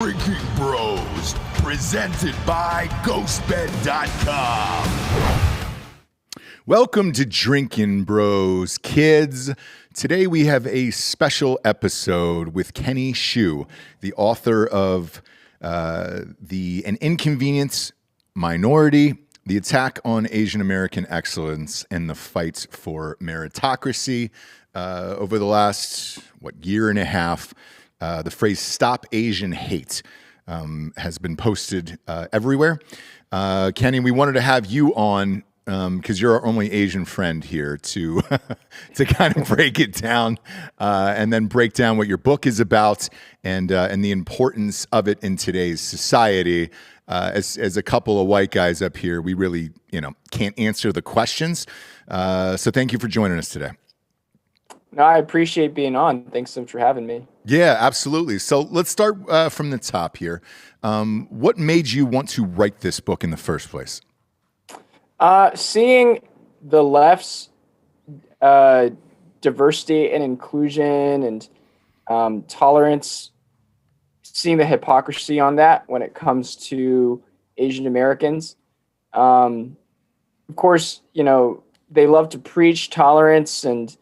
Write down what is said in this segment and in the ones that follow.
Drinking Bros, presented by GhostBed.com. Welcome to Drinkin Bros, kids. Today we have a special episode with Kenny Xu, the author of An Inconvenient Minority, The Attack on Asian American Excellence, and the Fight for Meritocracy. Over the last, year and a half, the phrase "Stop Asian Hate" has been posted everywhere. Kenny, we wanted to have you on because you're our only Asian friend here to to kind of break it down and then break down what your book is about and the importance of it in today's society. As a couple of white guys up here, we really can't answer the questions. So thank you for joining us today. No, I appreciate being on. Thanks so much for having me. Yeah, absolutely. So let's start from the top here. What made you want to write this book in the first place? Seeing the left's diversity and inclusion and tolerance, seeing the hypocrisy on that when it comes to Asian Americans. Of course, they love to preach tolerance and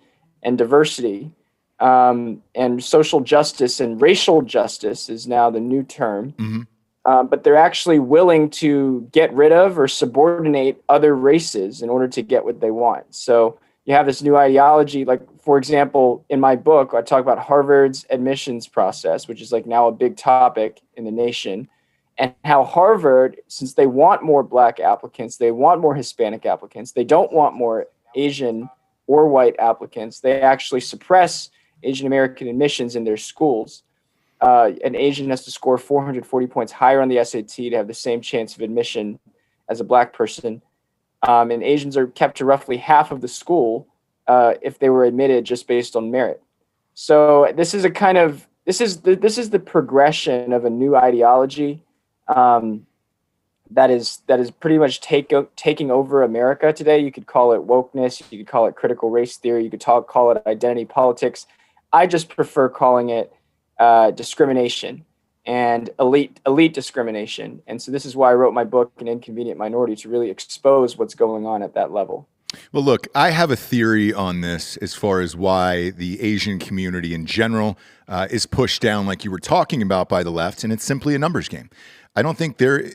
diversity, and social justice and racial justice is now the new term. Mm-hmm. But they're actually willing to get rid of or subordinate other races in order to get what they want. So you have this new ideology, like, for example, in my book, I talk about Harvard's admissions process, which is now a big topic in the nation, and how Harvard, since they want more Black applicants, they want more Hispanic applicants, they don't want more Asian or white applicants, they actually suppress Asian American admissions in their schools. An Asian has to score 440 points higher on the SAT to have the same chance of admission as a Black person. And Asians are kept to roughly half of the school if they were admitted just based on merit. So this is the progression of a new ideology that is pretty much taking over America today. You could call it wokeness, you could call it critical race theory, you could call it identity politics. I just prefer calling it discrimination and elite discrimination. And so this is why I wrote my book, An Inconvenient Minority, to really expose what's going on at that level. Well, look, I have a theory on this as far as why the Asian community in general is pushed down, like you were talking about, by the left, and it's simply a numbers game. I don't think I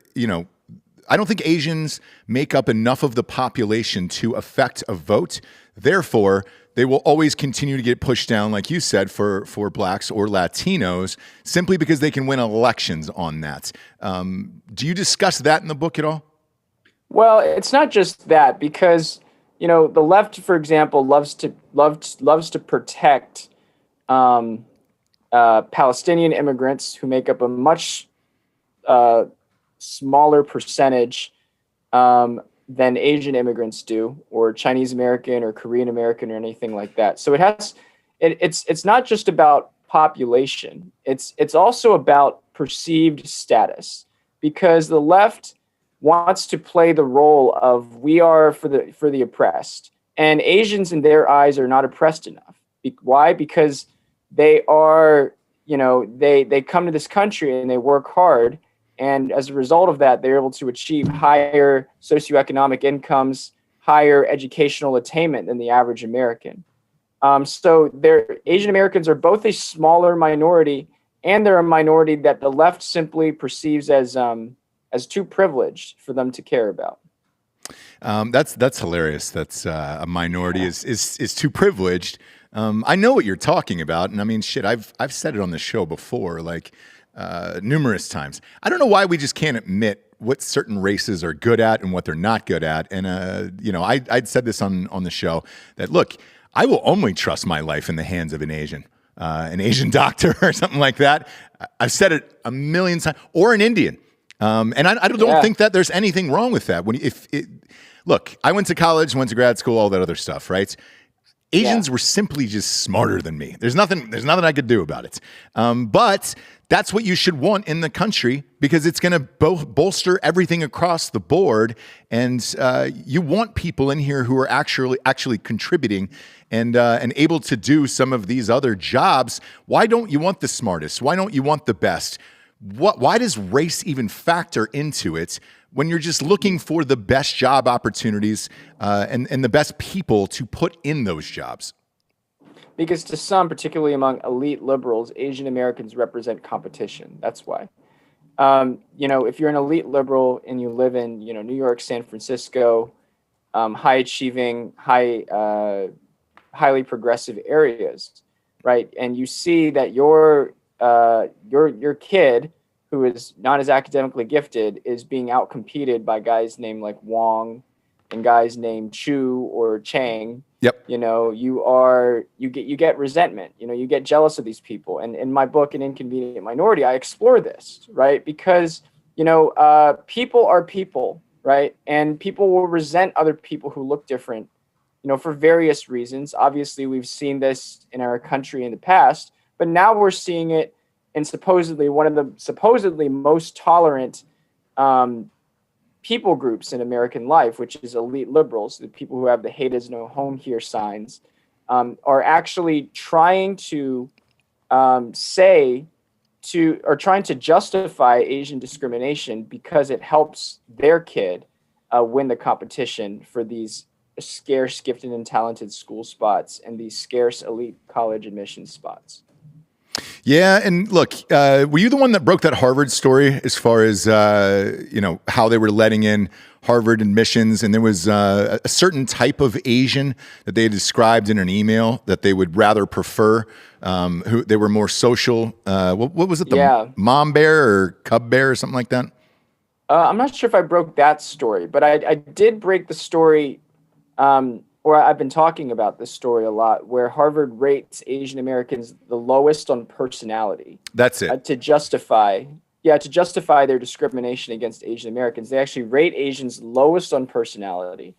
don't think Asians make up enough of the population to affect a vote. Therefore, they will always continue to get pushed down, like you said, for Blacks or Latinos, simply because they can win elections on that. Do you discuss that in the book at all? Well, it's not just that, because the left, for example, loves to protect Palestinian immigrants who make up a much smaller percentage than Asian immigrants do, or Chinese American or Korean American or anything like that. So it's not just about population. It's also about perceived status, because the left wants to play the role of we are for the oppressed, and Asians in their eyes are not oppressed enough. Why? Because they are, they come to this country and they work hard. And as a result of that, they're able to achieve higher socioeconomic incomes, higher educational attainment than the average American. So Asian Americans are both a smaller minority, and they're a minority that the left simply perceives as too privileged for them to care about. That's hilarious. That's a minority is too privileged. I know what you're talking about, and I mean, shit, I've said it on the show before, numerous times. I don't know why we just can't admit what certain races are good at and what they're not good at. And I'd said this on the show that, look, I will only trust my life in the hands of an Asian doctor or something like that. I've said it a million times, or an Indian. And I don't think that there's anything wrong with that. Look, I went to college, went to grad school, all that other stuff, right? Asians were simply just smarter than me. There's nothing I could do about it. But that's what you should want in the country, because it's going to bolster everything across the board. And you want people in here who are actually contributing and able to do some of these other jobs. Why don't you want the smartest? Why don't you want the best? why does race even factor into it when you're just looking for the best job opportunities and the best people to put in those jobs? Because to some, particularly among elite liberals, Asian Americans represent competition. That's why. If you're an elite liberal and you live in, New York, San Francisco, high achieving, highly progressive areas, right? And you see that your kid, who is not as academically gifted, is being outcompeted by guys named like Wong and guys named Chu or Chang. Yep. You get resentment. You get jealous of these people. And in my book, An Inconvenient Minority, I explore this, right? Because people are people, right? And people will resent other people who look different, for various reasons. Obviously, we've seen this in our country in the past, but now we're seeing it in supposedly one of the most tolerant people groups in American life, which is elite liberals, the people who have the "hate is no home here" signs, are actually trying to trying to justify Asian discrimination because it helps their kid win the competition for these scarce, gifted, and talented school spots and these scarce elite college admission spots. Yeah, and look, were you the one that broke that Harvard story as far as how they were letting in Harvard admissions, and there was a certain type of Asian that they described in an email that they would rather prefer, who they were more social. What was it? The mom bear or cub bear or something like that? I'm not sure if I broke that story, but I did break the story. Or I've been talking about this story a lot, where Harvard rates Asian Americans the lowest on personality. That's it. To justify their discrimination against Asian Americans. They actually rate Asians lowest on personality,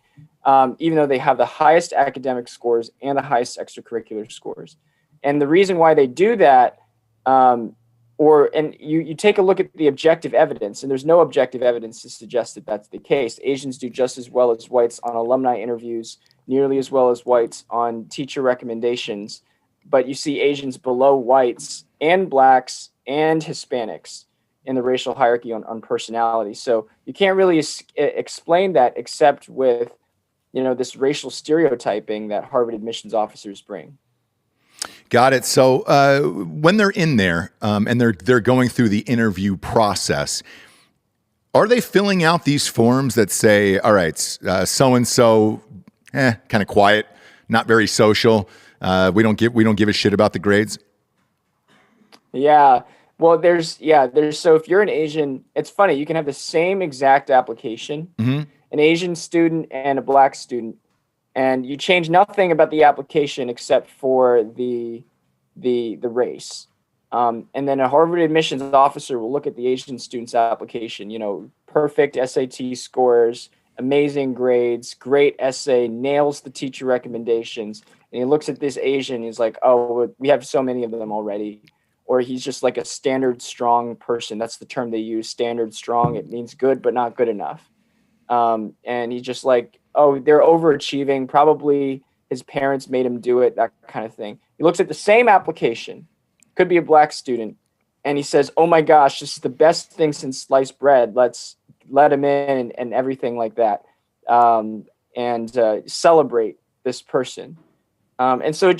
even though they have the highest academic scores and the highest extracurricular scores. And the reason why they do that, you take a look at the objective evidence, and there's no objective evidence to suggest that that's the case. Asians do just as well as whites on alumni interviews, nearly as well as whites on teacher recommendations, but you see Asians below whites and blacks and Hispanics in the racial hierarchy on personality. So you can't really explain that except with, this racial stereotyping that Harvard admissions officers bring. Got it. So when they're in there and they're going through the interview process, are they filling out these forms that say, all right, so-and-so, kind of quiet, not very social. We don't give a shit about the grades. Yeah. Well, there's so if you're an Asian, it's funny, you can have the same exact application, an Asian student and a black student, and you change nothing about the application except for the race. And then a Harvard admissions officer will look at the Asian student's application, perfect SAT scores, amazing grades, great essay, nails the teacher recommendations. And he looks at this Asian, he's like, oh, we have so many of them already. Or he's just like a standard strong person. That's the term they use, standard strong. It means good, but not good enough. And he's just like, oh, they're overachieving. Probably his parents made him do it, that kind of thing. He looks at the same application, could be a black student, and he says, oh my gosh, this is the best thing since sliced bread. Let's let him in and everything like that, and celebrate this person. And so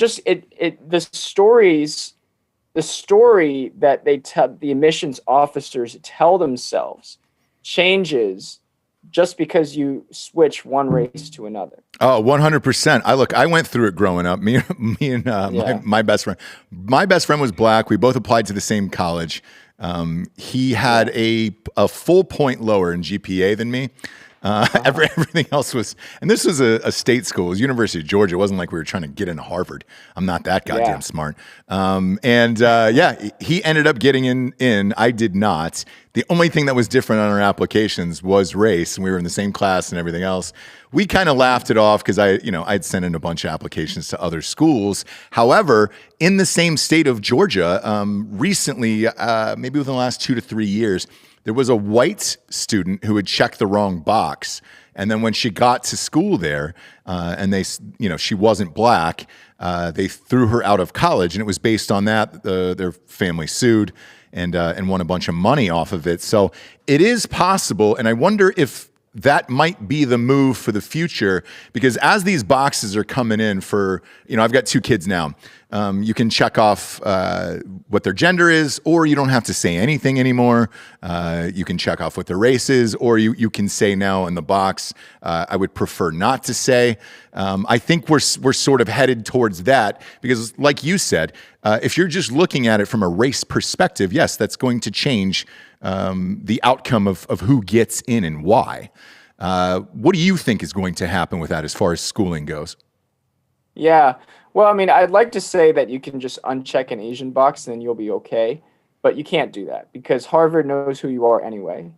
the story that the admissions officers tell themselves changes just because you switch one race to another. Oh, 100%. I went through it growing up. Me and my best friend. My best friend was black. We both applied to the same college. He had a full point lower in GPA than me. Everything else was, and this was a state school. It was University of Georgia. It wasn't like we were trying to get into Harvard. I'm not that goddamn smart. He ended up getting in. I did not. The only thing that was different on our applications was race, and we were in the same class and everything else. We kind of laughed it off because I'd sent in a bunch of applications to other schools. However, in the same state of Georgia, recently, maybe within the last 2 to 3 years, there was a white student who had checked the wrong box. And then when she got to school there, and she wasn't black, they threw her out of college. And it was based on that. Their family sued. and won a bunch of money off of it. So it is possible, and I wonder if that might be the move for the future, because as these boxes are coming in for, I've got 2 kids now. You can check off what their gender is, or you don't have to say anything anymore. You can check off what their race is, or you can say now in the box, I would prefer not to say. I think we're sort of headed towards that, because like you said, if you're just looking at it from a race perspective, yes, that's going to change the outcome of who gets in and why. What do you think is going to happen with that as far as schooling goes? Yeah. Well, I mean, I'd like to say that you can just uncheck an Asian box and then you'll be okay, but you can't do that because Harvard knows who you are anyway.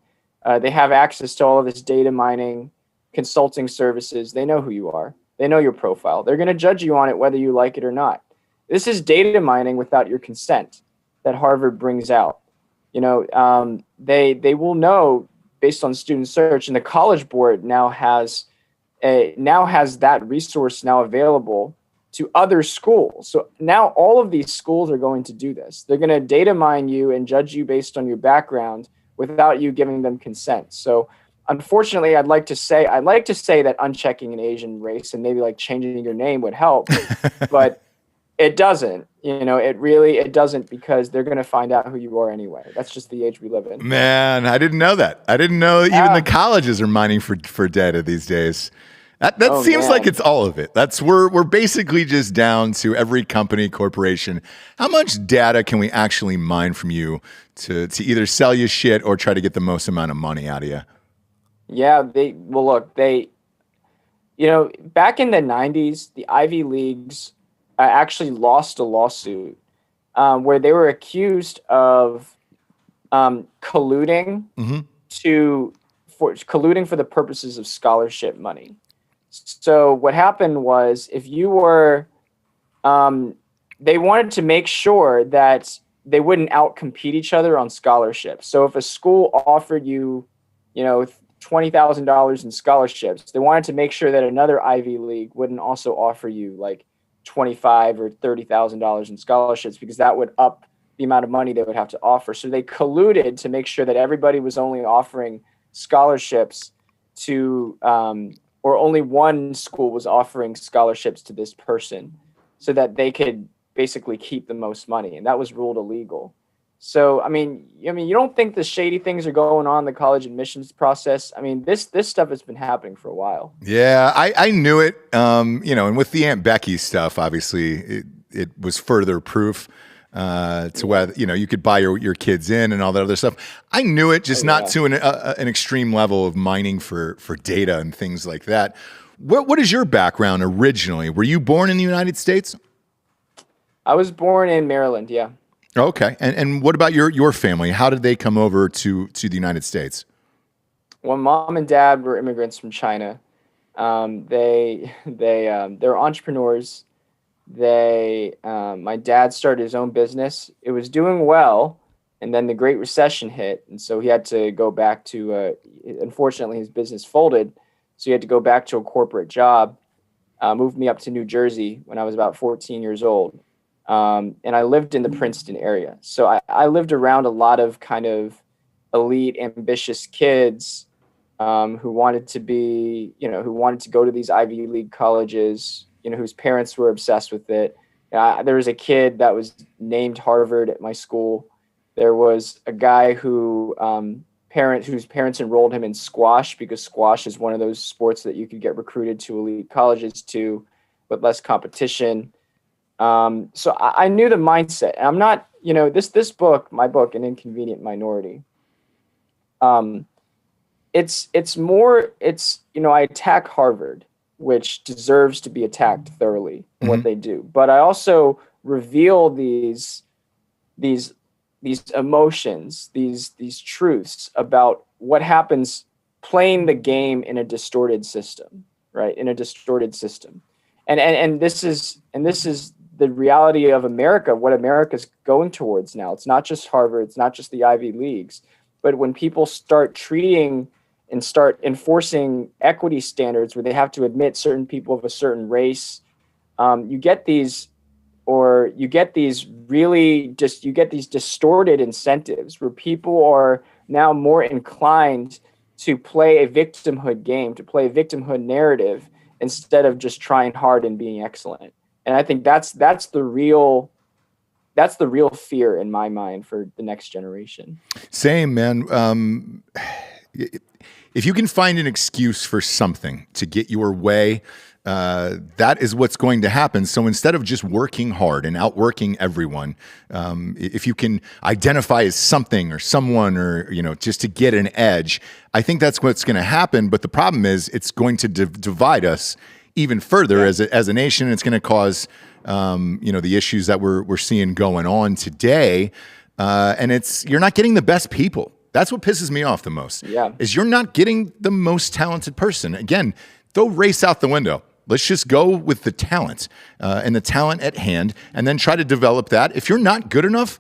They have access to all of this data mining, consulting services. They know who you are. They know your profile. They're going to judge you on it whether you like it or not. This is data mining without your consent that Harvard brings out. They will know based on student search, and the College Board now has that resource now available to other schools. So now all of these schools are going to do this. They're going to data mine you and judge you based on your background without you giving them consent. So unfortunately, I'd like to say that unchecking an Asian race and maybe like changing your name would help, but it doesn't. It doesn't, because they're going to find out who you are anyway. That's just the age we live in. Man, I didn't know that. I didn't know even the colleges are mining for data these days. That seems like it's all of it. We're basically just down to every company, corporation. How much data can we actually mine from you to either sell you shit or try to get the most amount of money out of you? Yeah, back in the 90s, the Ivy Leagues actually lost a lawsuit where they were accused of colluding for the purposes of scholarship money. So what happened was, if you were, they wanted to make sure that they wouldn't outcompete each other on scholarships. So if a school offered you, $20,000 in scholarships, they wanted to make sure that another Ivy League wouldn't also offer you like $25,000 or $30,000 in scholarships, because that would up the amount of money they would have to offer. So they colluded to make sure that everybody was only offering scholarships to, or only one school was offering scholarships to this person, so that they could basically keep the most money. And that was ruled illegal. So, I mean, you don't think the shady things are going on in the college admissions process? I mean, this stuff has been happening for a while. Yeah, I knew it. And with the Aunt Becky stuff, obviously, it was further proof to whether, you could buy your kids in and all that other stuff. I knew it, just not to an extreme level of mining for data and things like that. What is your background originally? Were you born in the United States? I was born in Maryland, yeah. Okay. And what about your family? How did they come over to the United States? Well, mom and dad were immigrants from China. They're entrepreneurs. My dad started his own business. It was doing well, and then the Great Recession hit, and so he had to go back to. Unfortunately, his business folded, so he had to go back to a corporate job. Moved me up to New Jersey when I was about 14 years old. And I lived in the Princeton area. So I lived around a lot of kind of elite, ambitious kids who wanted to go to these Ivy League colleges, whose parents were obsessed with it. There was a kid that was named Harvard at my school. There was a guy whose parents enrolled him in squash, because squash is one of those sports that you could get recruited to elite colleges to with less competition. So I knew the mindset. And I'm not, this book, my book, An Inconvenient Minority. I attack Harvard, which deserves to be attacked thoroughly in what they do. But I also reveal these emotions, these truths about what happens playing the game in a distorted system, right? In a distorted system. And this is the reality of America, what America's going towards now. It's not just Harvard, it's not just the Ivy Leagues, but when people start treating and start enforcing equity standards where they have to admit certain people of a certain race, you get these or you get these distorted incentives where people are now more inclined to play a victimhood game, to play a victimhood narrative instead of just trying hard and being excellent. And I think that's the real fear in my mind for the next generation. Same, man. If you can find an excuse for something to get your way, that is what's going to happen. So instead of just working hard and outworking everyone, if you can identify as something or someone, or just to get an edge, I think that's what's going to happen. But the problem is, it's going to divide us even further as a nation. It's going to cause the issues that we're seeing going on today, and you're not getting the best people. That's what pisses me off the most. Yeah. Is you're not getting the most talented person. Again, throw race out the window. Let's just go with the talent and the talent at hand, and then try to develop that. If you're not good enough,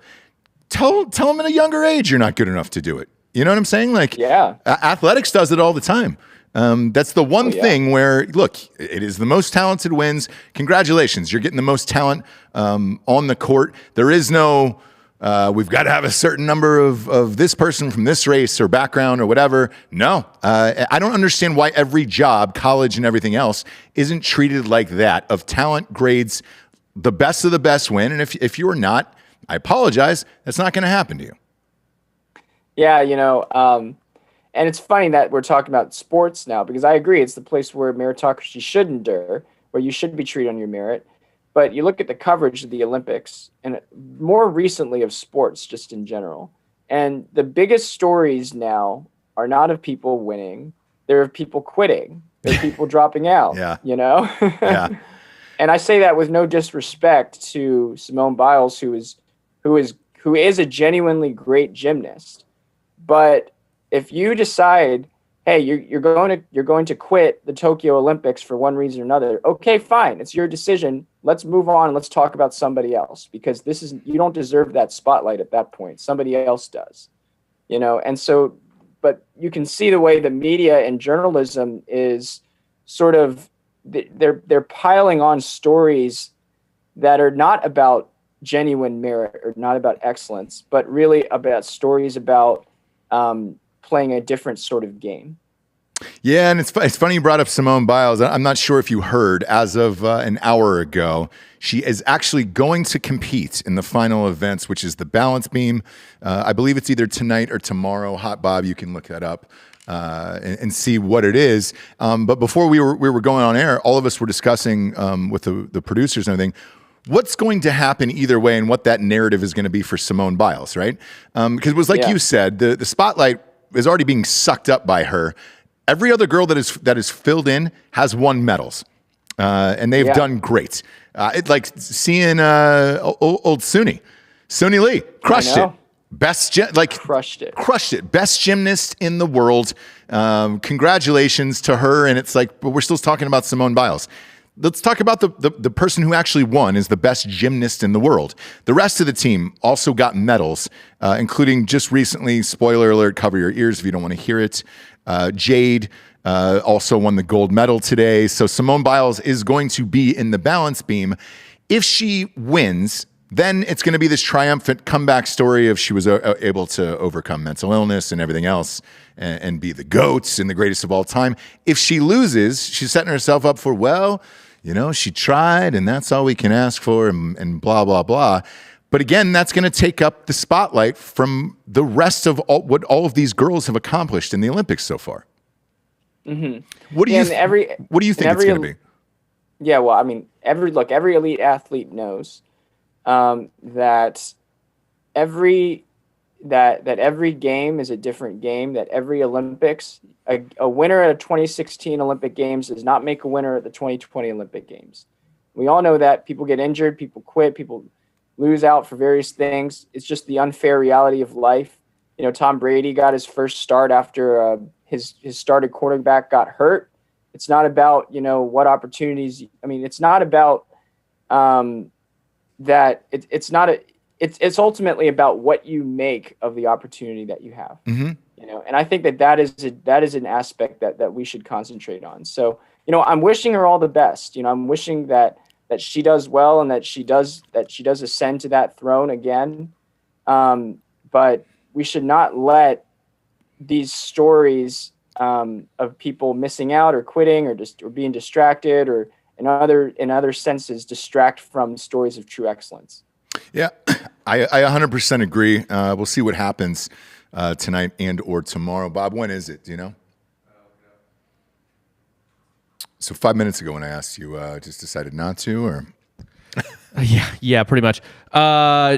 tell them at a younger age you're not good enough to do it. You know what I'm saying? Like, yeah, athletics does it all the time. That's the one thing where, look, it is the most talented wins. Congratulations, you're getting the most talent on the court. There is no, we've got to have a certain number of this person from this race or background or whatever. No, I don't understand why every job, college and everything else, isn't treated like that, of talent, grades, the best of the best win. And if you're not, I apologize, that's not going to happen to you. Yeah, and it's funny that we're talking about sports now, because I agree it's the place where meritocracy should endure, where you should be treated on your merit. But you look at the coverage of the Olympics, and more recently of sports just in general, and the biggest stories now are not of people winning. They're of people quitting. They're people dropping out. Yeah. Yeah. And I say that with no disrespect to Simone Biles, who is a genuinely great gymnast. But if you decide, hey, you're going to quit the Tokyo Olympics for one reason or another, okay, fine, it's your decision. Let's move on and let's talk about somebody else, because you don't deserve that spotlight at that point. Somebody else does, And so, but you can see the way the media and journalism is sort of, they're piling on stories that are not about genuine merit or not about excellence, but really about stories about playing a different sort of game. Yeah, and it's funny you brought up Simone Biles. I'm not sure if you heard, as of an hour ago, she is actually going to compete in the final events, which is the balance beam. I believe it's either tonight or tomorrow. Hot Bob, you can look that up and see what it is. But before we were going on air, all of us were discussing with the producers and everything, what's going to happen either way and what that narrative is going to be for Simone Biles, right? Because it was like you said, the spotlight is already being sucked up by her. Every other girl that is filled in has won medals, and they've done great. It's like seeing old Suni Lee crushed it. Crushed it. Best gymnast in the world. Congratulations to her. And it's like, but we're still talking about Simone Biles. Let's talk about the person who actually won is the best gymnast in the world. The rest of the team also got medals, including just recently, spoiler alert, cover your ears if you don't want to hear it, Jade also won the gold medal today. So Simone Biles is going to be in the balance beam. If she wins, then it's going to be this triumphant comeback story of she was able to overcome mental illness and everything else and be the GOAT and the greatest of all time. If she loses, she's setting herself up for, she tried and that's all we can ask for and blah, blah, blah. But again, that's going to take up the spotlight from the rest of what all of these girls have accomplished in the Olympics so far. Mm-hmm. What do you think it's going to be? Yeah, well, I mean, every elite athlete knows that every game is a different game. That every Olympics, a winner at a 2016 Olympic Games does not make a winner at the 2020 Olympic Games. We all know that. People get injured, people quit, people lose out for various things. It's just the unfair reality of life. Tom Brady got his first start after his starting quarterback got hurt. It's not about, what opportunities. I mean, it's not about that. It's ultimately about what you make of the opportunity that you have. Mm-hmm. And I think that is an aspect that we should concentrate on. So, I'm wishing her all the best. I'm wishing that she does well and that she does ascend to that throne again. But we should not let these stories of people missing out or quitting or being distracted or in other senses distract from stories of true excellence. Yeah, I 100% agree. We'll see what happens tonight and or tomorrow. Bob, when is it? Do you know? So 5 minutes ago when I asked you, just decided not to, or? Yeah, pretty much.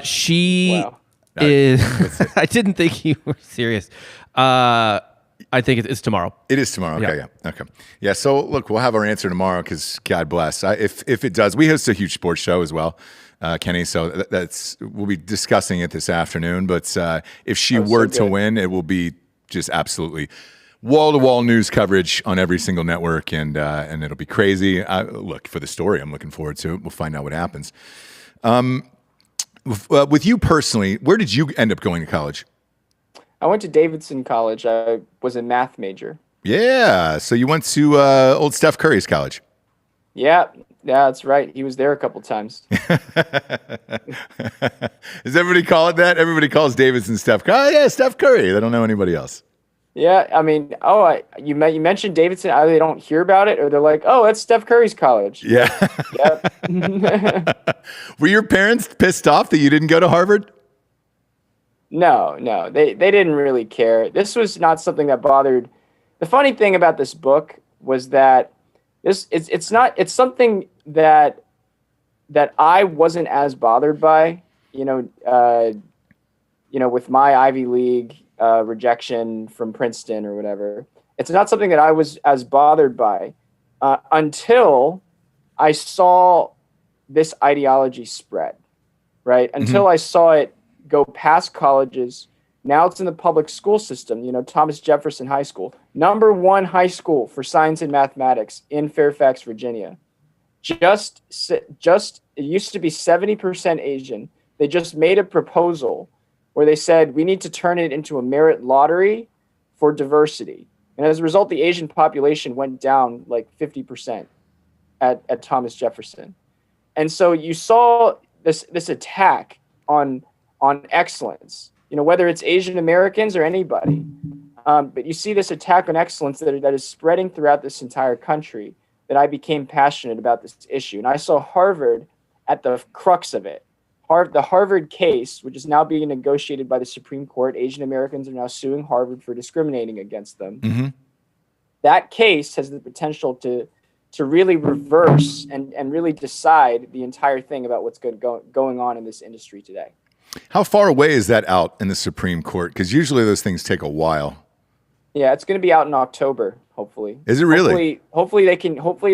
She Wow. is. I didn't think you were serious. I think it's tomorrow. It is tomorrow. Okay, yeah. Okay. Yeah, so look, we'll have our answer tomorrow because God bless. If it does, we host a huge sports show as well, Kenny, so we'll be discussing it this afternoon. But if she were to win, it will be just absolutely wall-to-wall news coverage on every single network, and it'll be crazy. Look, for the story, I'm looking forward to it. We'll find out what happens. With you personally, where did you end up going to college? I went to Davidson College. I was a math major. Yeah, so you went to old Steph Curry's college. Yeah, that's right. He was there a couple times. Does everybody call it that? Everybody calls Davidson Steph Curry. Oh, yeah, Steph Curry. They don't know anybody else. Yeah, I mean, you mentioned Davidson. Either they don't hear about it, or they're like, "Oh, that's Steph Curry's college." Yeah. Yep. Were your parents pissed off that you didn't go to Harvard? No, they didn't really care. This was not something that bothered. The funny thing about this book was that it's something that I wasn't as bothered by. With my Ivy League rejection from Princeton or whatever. It's not something that I was as bothered by until I saw this ideology spread, right? Until I saw it go past colleges. Now it's in the public school system, Thomas Jefferson High School, #1 high school for science and mathematics in Fairfax, Virginia. Just it used to be 70% Asian. They just made a proposal where they said we need to turn it into a merit lottery for diversity. And as a result, the Asian population went down like 50% at Thomas Jefferson. And so you saw this attack on excellence, whether it's Asian Americans or anybody. But you see this attack on excellence that is spreading throughout this entire country, that I became passionate about this issue. And I saw Harvard at the crux of it. The Harvard case, which is now being negotiated by the Supreme Court. Asian Americans are now suing Harvard for discriminating against them. Mm-hmm. That case has the potential to really reverse and really decide the entire thing about what's going on in this industry today. How far away is that out in the Supreme Court? Because usually those things take a while. Yeah, it's going to be out in October, hopefully. Is it really? Hopefully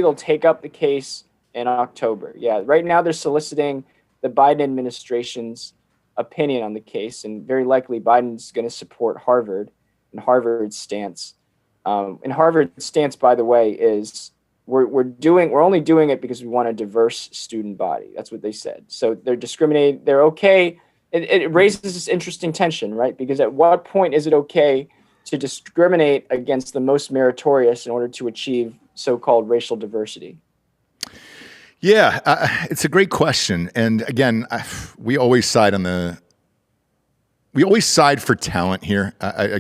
they'll take up the case in October. Yeah, right now they're soliciting the Biden administration's opinion on the case, and very likely Biden's going to support Harvard and Harvard's stance. And Harvard's stance, by the way, is we're only doing it because we want a diverse student body. That's what they said. So they're discriminating. They're okay. It raises this interesting tension, right? Because at what point is it okay to discriminate against the most meritorious in order to achieve so-called racial diversity? Yeah, it's a great question. And again, we always side for talent here. I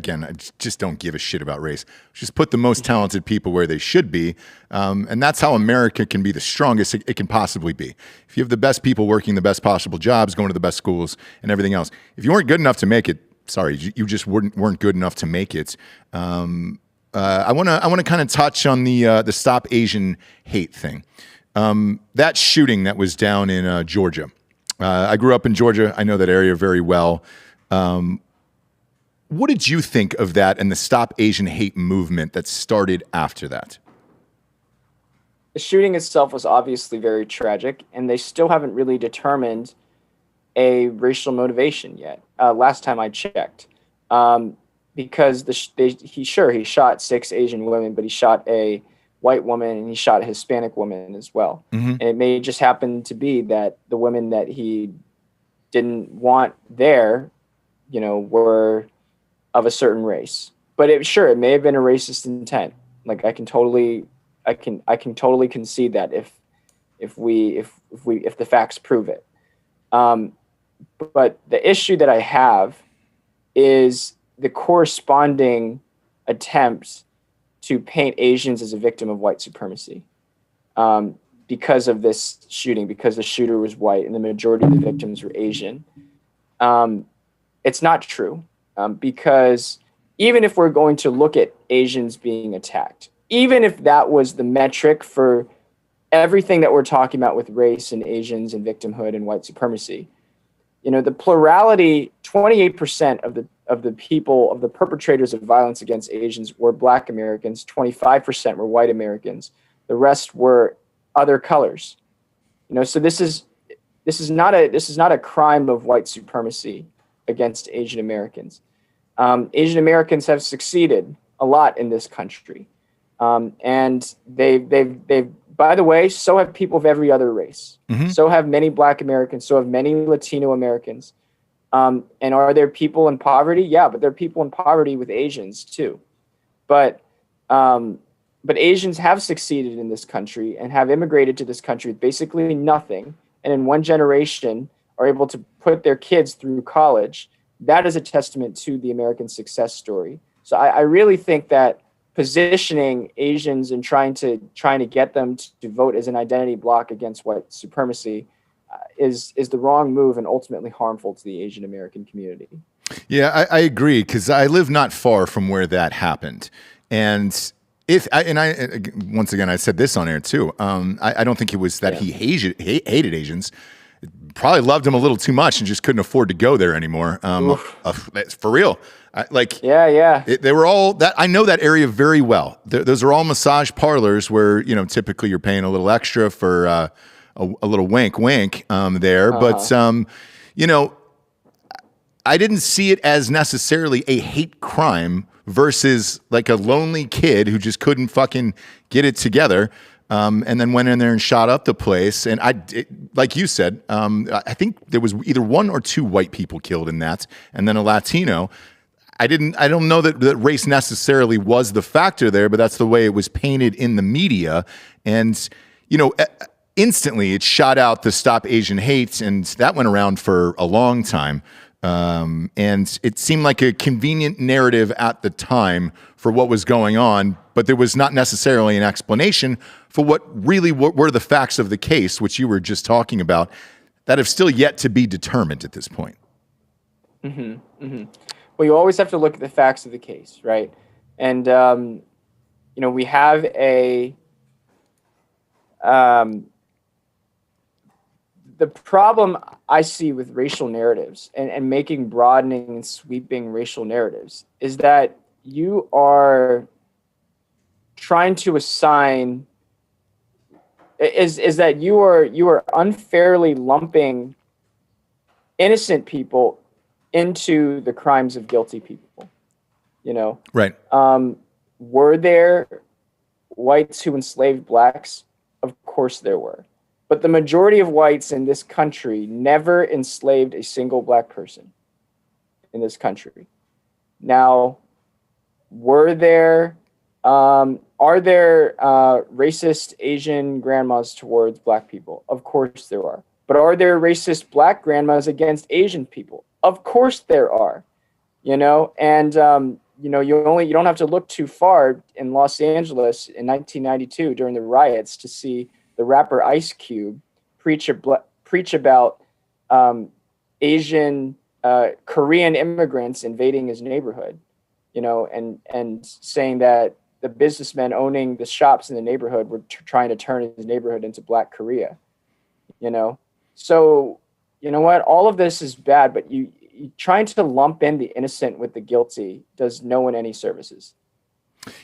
just don't give a shit about race. Just put the most talented people where they should be. And that's how America can be the strongest it can possibly be. If you have the best people working the best possible jobs, going to the best schools and everything else. If you weren't good enough to make it, sorry, you just weren't good enough to make it. I want to kind of touch on the Stop Asian Hate thing. That shooting that was down in Georgia. I grew up in Georgia. I know that area very well. What did you think of that and the Stop Asian Hate movement that started after that? The shooting itself was obviously very tragic, and they still haven't really determined a racial motivation yet. Last time I checked, because he shot 6 Asian women, but he shot a white woman and he shot a Hispanic woman as well. Mm-hmm. And it may just happen to be that the women that he didn't want there, were of a certain race. But it may have been a racist intent. Like I can totally concede that if if the facts prove it. But the issue that I have is the corresponding attempts to paint Asians as a victim of white supremacy, because of this shooting, because the shooter was white and the majority of the victims were Asian. It's not true, because even if we're going to look at Asians being attacked, even if that was the metric for everything that we're talking about with race and Asians and victimhood and white supremacy, the plurality, 28% of the people, of the perpetrators of violence against Asians were Black Americans, 25% were white Americans, the rest were other colors. So this is not a crime of white supremacy against Asian Americans. Asian Americans have succeeded a lot in this country, and they've by the way, so have people of every other race. Mm-hmm. So have many Black Americans. So have many Latino Americans. And are there people in poverty? Yeah, but there are people in poverty with Asians too. But Asians have succeeded in this country and have immigrated to this country with basically nothing, and in one generation are able to put their kids through college. That is a testament to the American success story. So I really think that positioning Asians and trying to get them to vote as an identity block against white supremacy is the wrong move and ultimately harmful to the Asian American community. Yeah, I agree, because I live not far from where that happened, and once again I said this on air too. I don't think it was that he hated Asians. Probably loved them a little too much and just couldn't afford to go there anymore. For real. They were all that. I know that area very well. Those are all massage parlors where, typically you're paying a little extra for a little wink there. But, I didn't see it as necessarily a hate crime versus like a lonely kid who just couldn't fucking get it together. And then went in there and shot up the place. And like you said, I think there was either one or two white people killed in that, and then a Latino. I don't know that race necessarily was the factor there, but that's the way it was painted in the media. And, instantly it shot out the Stop Asian Hate, and that went around for a long time. And it seemed like a convenient narrative at the time for what was going on, but there was not necessarily an explanation for what were the facts of the case, which you were just talking about, that have still yet to be determined at this point. Mm-hmm, mm-hmm. Well, you always have to look at the facts of the case, right? And, we have the problem I see with racial narratives and making broadening and sweeping racial narratives is that you are trying to assign is that you are unfairly lumping innocent people into the crimes of guilty people. Right. Were there whites who enslaved blacks? Of course there were. But the majority of whites in this country never enslaved a single black person in this country. Now, are there racist Asian grandmas towards black people? Of course there are. But are there racist black grandmas against Asian people? Of course there are. And you don't have to look too far in Los Angeles in 1992 during the riots to see the rapper Ice Cube preach about Asian Korean immigrants invading his neighborhood, and saying that the businessmen owning the shops in the neighborhood were trying to turn his neighborhood into Black Korea. So you know what? All of this is bad, but you trying to lump in the innocent with the guilty does no one any services.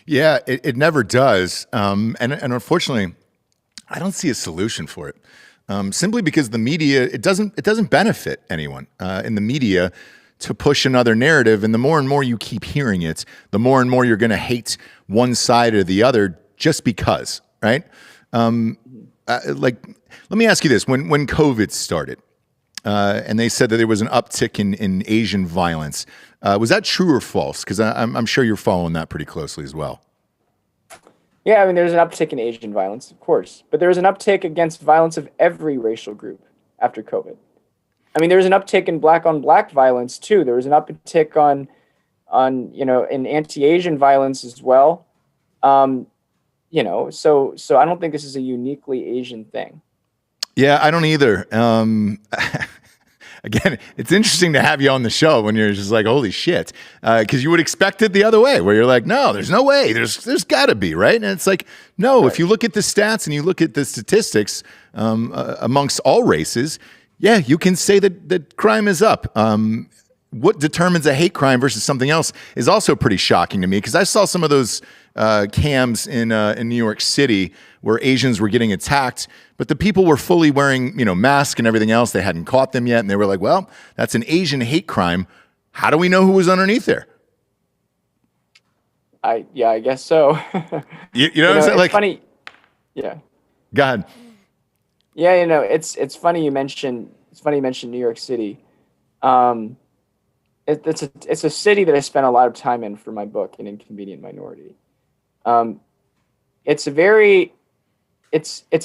Yeah, it never does, and unfortunately, I don't see a solution for it. Simply because the media, it doesn't benefit anyone in the media to push another narrative. And the more and more you keep hearing it, the more and more you're going to hate one side or the other just because, right? Let me ask you this. When COVID started and they said that there was an uptick in Asian violence, was that true or false? Because I'm sure you're following that pretty closely as well. Yeah, I mean, there's an uptick in Asian violence, of course, but there's an uptick against violence of every racial group after COVID. I mean, there's an uptick in black on black violence too. There was an uptick in anti-Asian violence as well. So I don't think this is a uniquely Asian thing. Yeah, I don't either. Again, it's interesting to have you on the show when you're just like, holy shit. Because you would expect it the other way, where you're like, no, there's no way. There's got to be, right? And it's like, no, If you look at the stats and you look at the statistics amongst all races, yeah, you can say that crime is up. What determines a hate crime versus something else is also pretty shocking to me, because I saw some of those cams in New York City where Asians were getting attacked, but the people were fully wearing, masks and everything else. They hadn't caught them yet, and they were like, well, that's an Asian hate crime. How do we know who was underneath there? I guess so. you know what I'm saying? It's like, funny. Yeah. Go ahead. Yeah, it's funny you mentioned New York City. It's a city that I spent a lot of time in for my book, An Inconvenient Minority. It's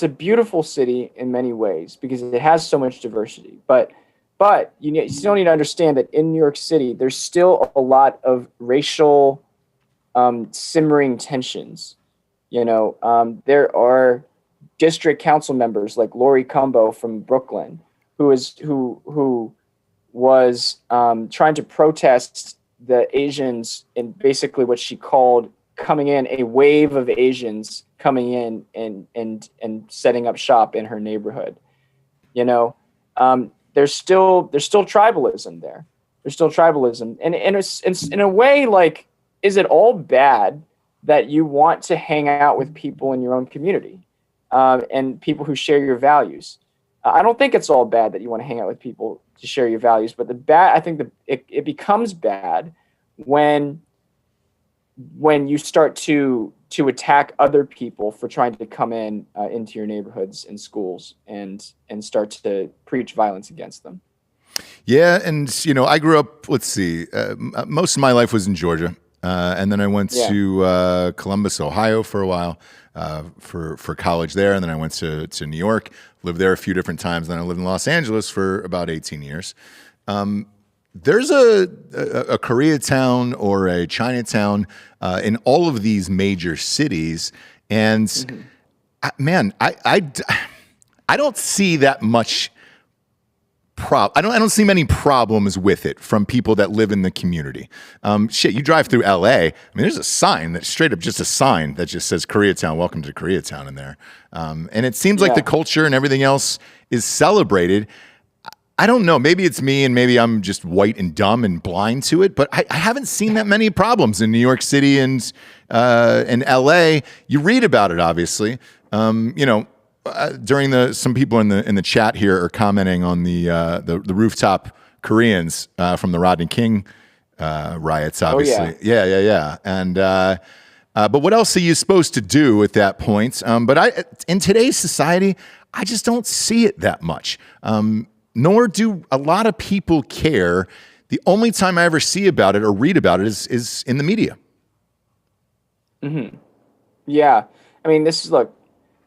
a beautiful city in many ways because it has so much diversity. But you still need to understand that in New York City, there's still a lot of racial simmering tensions. There are district council members like Lori Cumbo from Brooklyn, who was trying to protest the Asians in basically what she called coming in, a wave of Asians coming in and setting up shop in her neighborhood. There's still tribalism there. There's still tribalism. And in a way, like, is it all bad that you want to hang out with people in your own community and people who share your values? I don't think it's all bad that you want to hang out with people to share your values, but I think it becomes bad when you start to attack other people for trying to come into your neighborhoods and schools and start to preach violence against them. Yeah, and I grew up. Let's see, most of my life was in Georgia, and then I went to Columbus, Ohio, for a while for college there, and then I went to New York, lived there a few different times. Then I lived in Los Angeles for about 18 years. There's a Koreatown or a Chinatown in all of these major cities, and I don't see that much. I don't see many problems with it from people that live in the community. You drive through LA. I mean, there's a sign that's straight up just a sign that just says Koreatown, welcome to Koreatown in there. And it seems like the culture and everything else is celebrated. I don't know. Maybe it's me and maybe I'm just white and dumb and blind to it, but I haven't seen that many problems in New York City and in LA. You read about it, obviously. During some people in the chat here are commenting on the rooftop Koreans from the Rodney King riots, obviously. Oh, yeah. And but what else are you supposed to do at that point? But in today's society, I just don't see it that much. Nor do a lot of people care. The only time I ever see about it or read about it is in the media. Mm-hmm. Yeah. I mean, the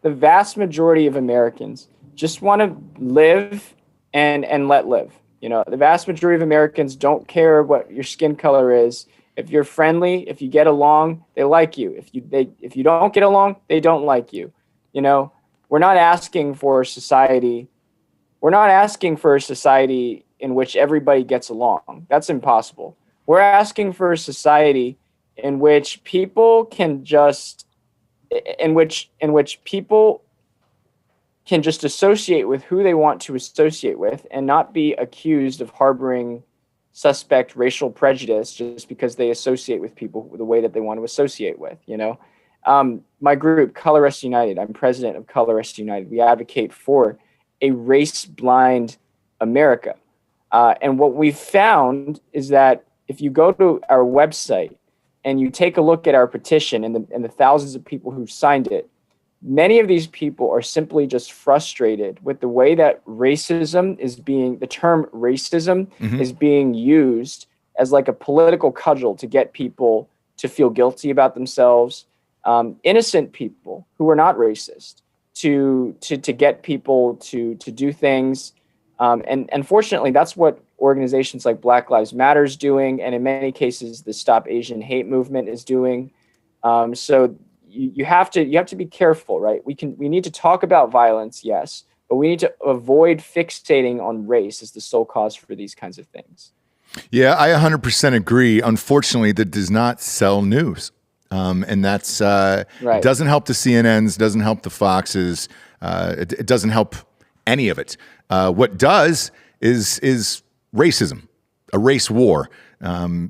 vast majority of Americans just want to live and let live. The vast majority of Americans don't care what your skin color is. If you're friendly, if you get along, they like you. If you don't get along, they don't like you. We're not asking for a society. We're not asking for a society in which everybody gets along. That's impossible. We're asking for a society in which people can just people can just associate with who they want to associate with and not be accused of harboring suspect racial prejudice just because they associate with people the way that they want to associate with. My group, Color Us United, I'm president of Color Us United. We advocate for a race-blind America. And what we've found is that if you go to our website and you take a look at our petition and the thousands of people who signed it, many of these people are simply just frustrated with the way that the term racism is being used as like a political cudgel to get people to feel guilty about themselves, innocent people who are not racist to get people to do things. And unfortunately, that's what organizations like Black Lives Matter is doing, and in many cases, the Stop Asian Hate movement is doing. So you have to be careful, right? We need to talk about violence, yes, but we need to avoid fixating on race as the sole cause for these kinds of things. Yeah, I 100% agree. Unfortunately, that does not sell news. And that's Right. It doesn't help the CNNs, doesn't help the Foxes, it doesn't help any of it. What does is racism, a race war.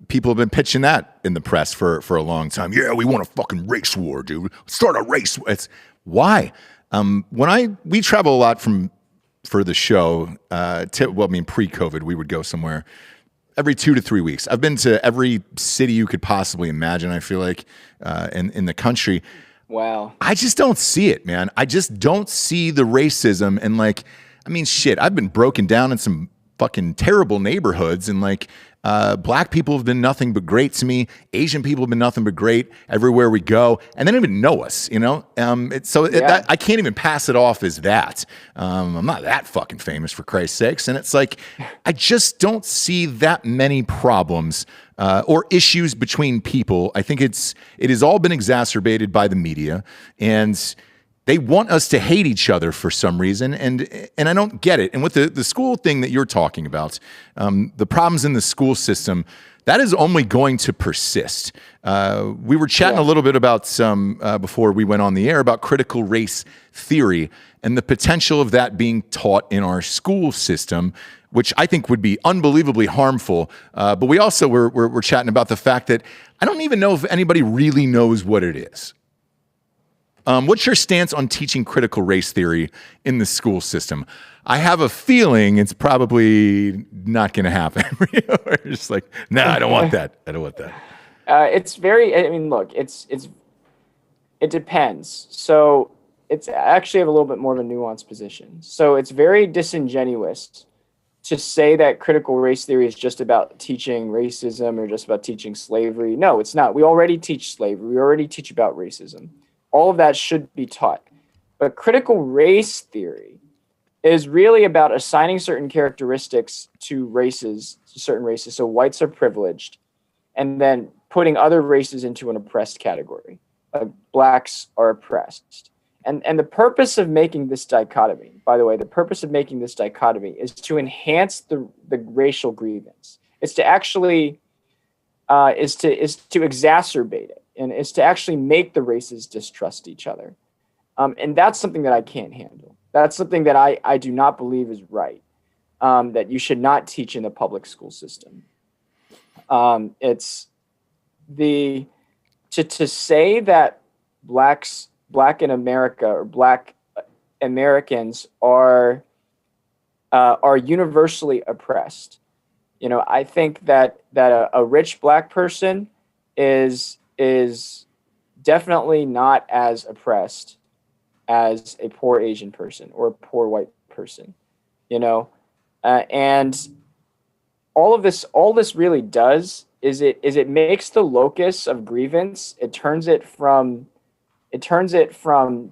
People have been pitching that in the press for a long time. Yeah, we want a fucking race war, dude. Start a race. It's why. We travel a lot for the show. Pre-COVID, we would go somewhere every 2 to 3 weeks. I've been to every city you could possibly imagine, I feel like, in the country. Wow. I just don't see it, man. I just don't see the racism. And shit, I've been broken down in some fucking terrible neighborhoods, and black people have been nothing but great to me. Asian people have been nothing but great everywhere we go, and they don't even know us, you know? I can't even pass it off as that. I'm not that fucking famous, for Christ's sakes. And it's like, I just don't see that many problems or issues between people. I think it has all been exacerbated by the media, and they want us to hate each other for some reason, and I don't get it. And with the school thing that you're talking about, the problems in the school system, that is only going to persist. We were chatting a little bit about before we went on the air about critical race theory and the potential of that being taught in our school system, which I think would be unbelievably harmful. But we also were chatting about the fact that I don't even know if anybody really knows what it is. What's your stance on teaching critical race theory in the school system? I have a feeling it's probably not going to happen. We're just like, no, I don't want that. I don't want that. It depends. So it's actually have a little bit more of a nuanced position. So it's very disingenuous to say that critical race theory is just about teaching racism or just about teaching slavery. No, it's not. We already teach slavery. We already teach about racism. All of that should be taught. But critical race theory is really about assigning certain characteristics to certain races. So whites are privileged, and then putting other races into an oppressed category. Like blacks are oppressed. And the purpose of making this dichotomy, by the way, is to enhance the racial grievance. It's to actually is to exacerbate it. And is to actually make the races distrust each other. And that's something that I can't handle. That's something that I do not believe is right, that you should not teach in the public school system. It's to say that black in America or black Americans are universally oppressed. You know, I think that a rich black person is definitely not as oppressed as a poor Asian person or a poor white person, you know, and all this really does is it makes the locus of grievance. It turns it from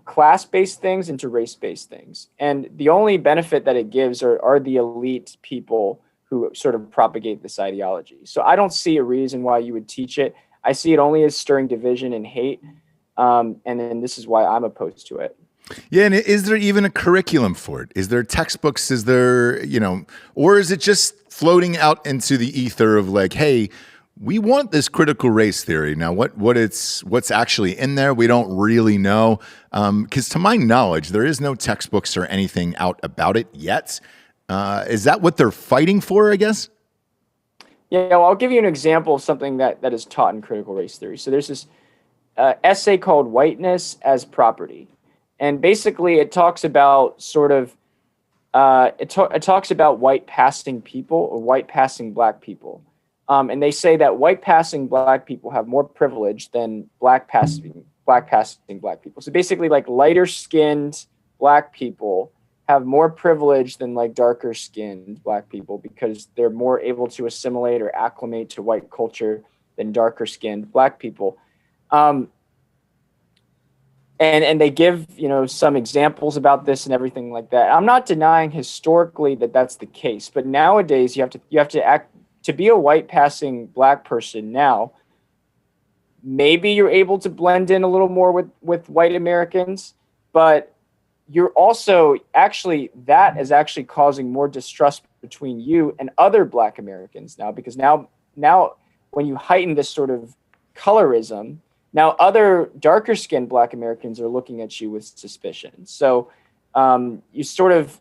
class-based things into race-based things, and the only benefit that it gives are the elite people who sort of propagate this ideology. So I don't see a reason why you would teach it. I see it only as stirring division and hate, and then this is why I'm opposed to it. Yeah, and is there even a curriculum for it? Is there textbooks? Is there, or is it just floating out into the ether of like, hey, we want this critical race theory. Now, what's actually in there, we don't really know. Because to my knowledge, there is no textbooks or anything out about it yet. Is that what they're fighting for, I guess? Yeah, well, I'll give you an example of something that is taught in critical race theory. So there's this essay called Whiteness as Property. And basically it talks about it talks about white passing people or white passing black people. And they say that white passing black people have more privilege than black passing black people. So basically like lighter skinned black people have more privilege than like darker skinned black people because they're more able to assimilate or acclimate to white culture than darker skinned black people. and they give, some examples about this and everything like that. I'm not denying historically that that's the case, but nowadays you have to act to be a white passing black person now. Maybe you're able to blend in a little more with white Americans, but you're also that is actually causing more distrust between you and other black Americans now, because now when you heighten this sort of colorism, now other darker skinned black Americans are looking at you with suspicion. So you sort of,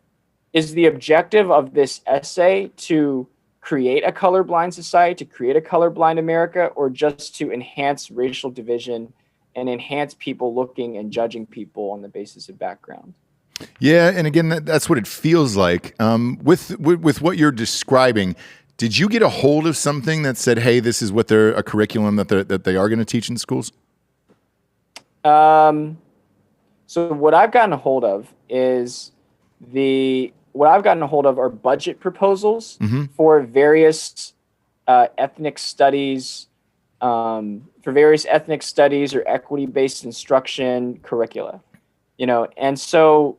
is the objective of this essay to create a colorblind society, to create a colorblind America, or just to enhance racial division and enhance people looking and judging people on the basis of background? Yeah, and again, that's what it feels like. With what you're describing, did you get a hold of something that said, "Hey, this is what a curriculum that they are going to teach in schools"? So what I've gotten a hold of are budget proposals for various ethnic studies, or equity-based instruction curricula, and so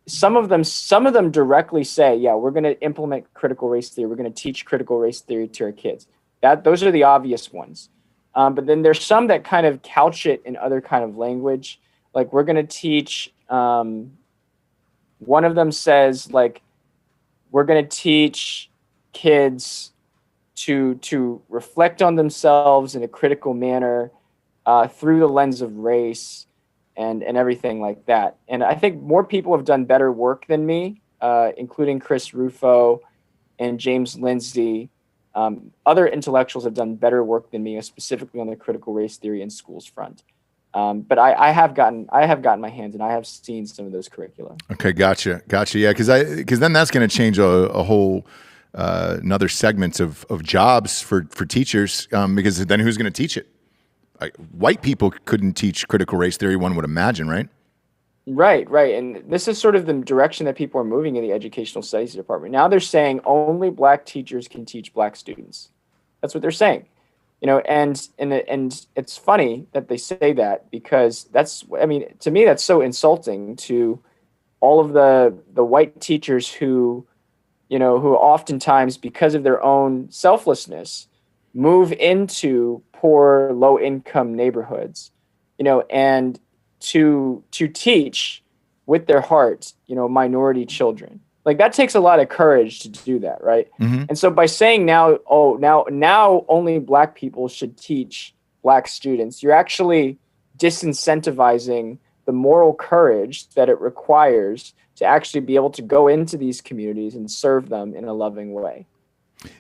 some of them directly say, yeah, we're going to implement critical race theory. We're going to teach critical race theory to our kids. Those are the obvious ones. But then there's some that kind of couch it in other kind of language. Like, we're going to teach, one of them says, like, we're going to teach kids to reflect on themselves in a critical manner through the lens of race and everything like that. And I think more people have done better work than me, including Chris Rufo and James Lindsay. Other intellectuals have done better work than me, specifically on the critical race theory in schools front. But I have gotten my hands, and I have seen some of those curricula. Okay, gotcha. Yeah, because then that's going to change a whole another segment of jobs for teachers. Because then who's going to teach it? White people couldn't teach critical race theory, one would imagine, right? Right. And this is sort of the direction that people are moving in the educational studies department. Now they're saying only black teachers can teach black students. That's what they're saying. And it's funny that they say that, because to me, that's so insulting to all of the white teachers who oftentimes, because of their own selflessness, move into poor, low-income neighborhoods, and to teach with their heart, minority children. Like, that takes a lot of courage to do that, right? Mm-hmm. And so by saying now only black people should teach black students, you're actually disincentivizing the moral courage that it requires to actually be able to go into these communities and serve them in a loving way.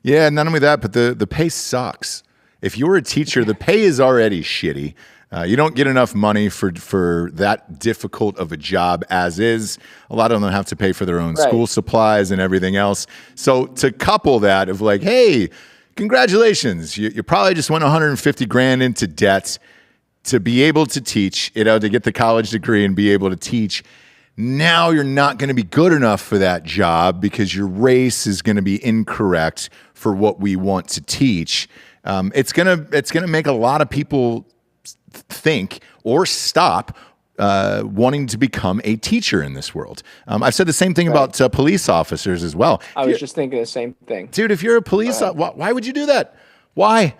Yeah, not only that, but the pay sucks. If you're a teacher, the pay is already shitty. You don't get enough money for that difficult of a job as is. A lot of them have to pay for their own school supplies and everything else. So to couple that of like, hey, congratulations, you probably just went 150 grand into debt to be able to teach, to get the college degree and be able to teach. Now you're not going to be good enough for that job because your race is going to be incorrect for what we want to teach. It's gonna make a lot of people think or stop wanting to become a teacher in this world. I've said the same thing about police officers as well. I was just thinking the same thing. Dude, if you're a police why would you do that? Why?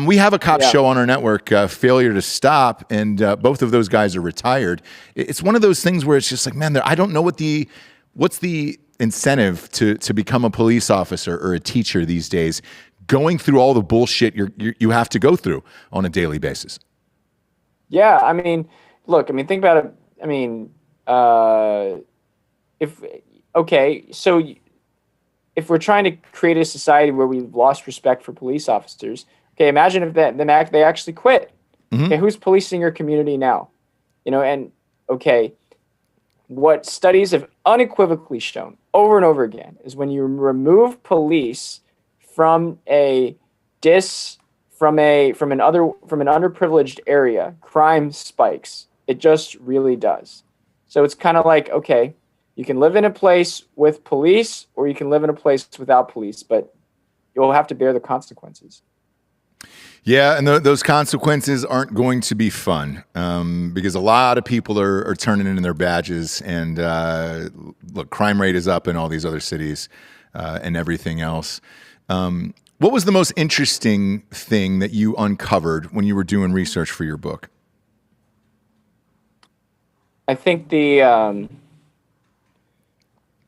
We have a cop show on our network, Failure to Stop, and both of those guys are retired. It's one of those things where it's just like, man, I don't know what's the incentive to become a police officer or a teacher these days, going through all the bullshit you have to go through on a daily basis. Yeah, think about it. If we're trying to create a society where we've lost respect for police officers, okay, imagine if they actually quit. Mm-hmm. Okay, who's policing your community now? What studies have unequivocally shown over and over again is when you remove police from an underprivileged area, crime spikes. It just really does. So it's kind of like, okay, you can live in a place with police or you can live in a place without police, but you'll have to bear the consequences. Yeah, and those consequences aren't going to be fun because a lot of people are turning in their badges. And look, crime rate is up in all these other cities and everything else. What was the most interesting thing that you uncovered when you were doing research for your book? I think the